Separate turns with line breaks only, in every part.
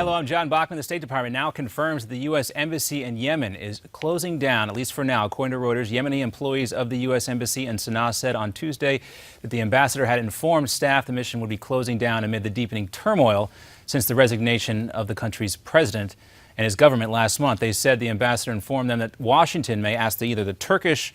Hello, I'm John Bachman. The State Department now confirms that the U.S. Embassy in Yemen is closing down, at least for now. According to Reuters, Yemeni employees of the U.S. Embassy in Sana'a said on Tuesday that the ambassador had informed staff the mission would be closing down amid the deepening turmoil since the resignation of the country's president and his government last month. They said the ambassador informed them that Washington may ask either the Turkish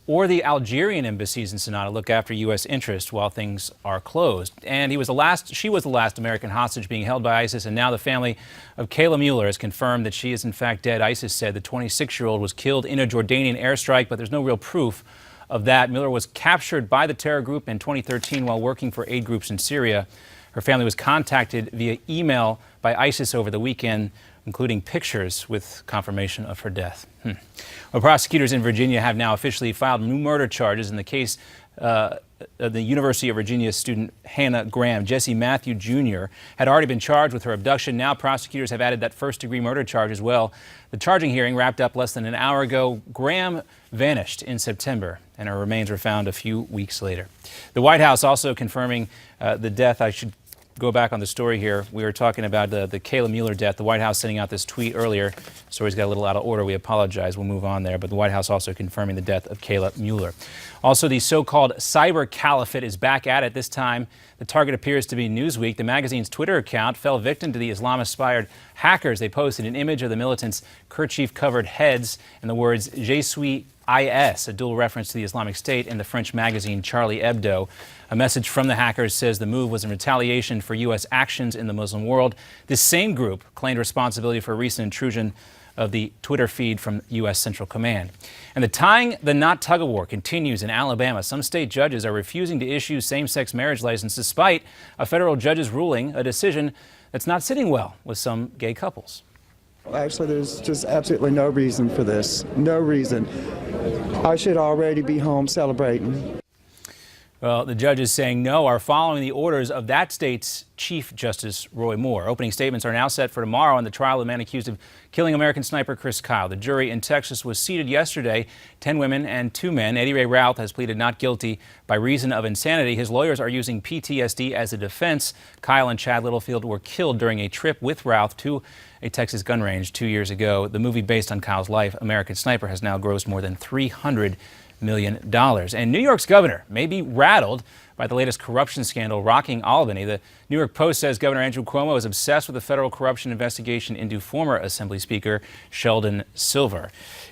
or the Algerian embassies in Sana'a to look after U.S. interests while things are closed. And she was the last American hostage being held by ISIS, and now the family of Kayla Mueller has confirmed that she is in fact dead. ISIS said the 26-year-old was killed in a Jordanian airstrike, but there's no real proof of that. Mueller was captured by the terror group in 2013 while working for aid groups in Syria. Her family was contacted via email by ISIS over the weekend, including pictures with confirmation of her death. Well, prosecutors in Virginia have now officially filed new murder charges in the case of the University of Virginia student Hannah Graham. Jesse Matthew Jr. had already been charged with her abduction. Now prosecutors have added that first-degree murder charge as well. The charging hearing wrapped up less than an hour ago. Graham vanished in September, and her remains were found a few weeks later. The White House also confirming the death. I should go back on the story here. We were talking about the Kayla Mueller death. The White House sending out this tweet earlier. The story's got a little out of order. We apologize. We'll move on there. But the White House also confirming the death of Kayla Mueller. Also, the so-called cyber caliphate is back at it. This time, the target appears to be Newsweek. The magazine's Twitter account fell victim to the Islam-inspired hackers. They posted an image of the militants' kerchief-covered heads and the words "Je suis IS," a dual reference to the Islamic State, and the French magazine Charlie Hebdo. A message from the hackers says the move was in retaliation for U.S. actions in the Muslim world. This same group claimed responsibility for a recent intrusion of the Twitter feed from U.S. Central Command. And the tying the knot tug-of-war continues in Alabama. Some state judges are refusing to issue same-sex marriage licenses despite a federal judge's ruling, a decision that's not sitting well with some gay couples.
Actually, there's just absolutely no reason for this. No reason. I should already be home celebrating.
Well, the judges saying no are following the orders of that state's Chief Justice Roy Moore. Opening statements are now set for tomorrow in the trial of the man accused of killing American sniper Chris Kyle. The jury in Texas was seated yesterday, 10 women and 2 men. Eddie Ray Routh has pleaded not guilty by reason of insanity. His lawyers are using PTSD as a defense. Kyle and Chad Littlefield were killed during a trip with Routh to a Texas gun range 2 years ago. The movie based on Kyle's life, American Sniper, has now grossed more than $300 million. And New York's governor may be rattled by the latest corruption scandal rocking Albany. The New York Post says Governor Andrew Cuomo is obsessed with a federal corruption investigation into former Assembly Speaker Sheldon Silver.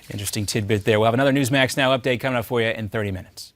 Interesting tidbit there. We'll have another Newsmax Now update coming up for you in 30 minutes.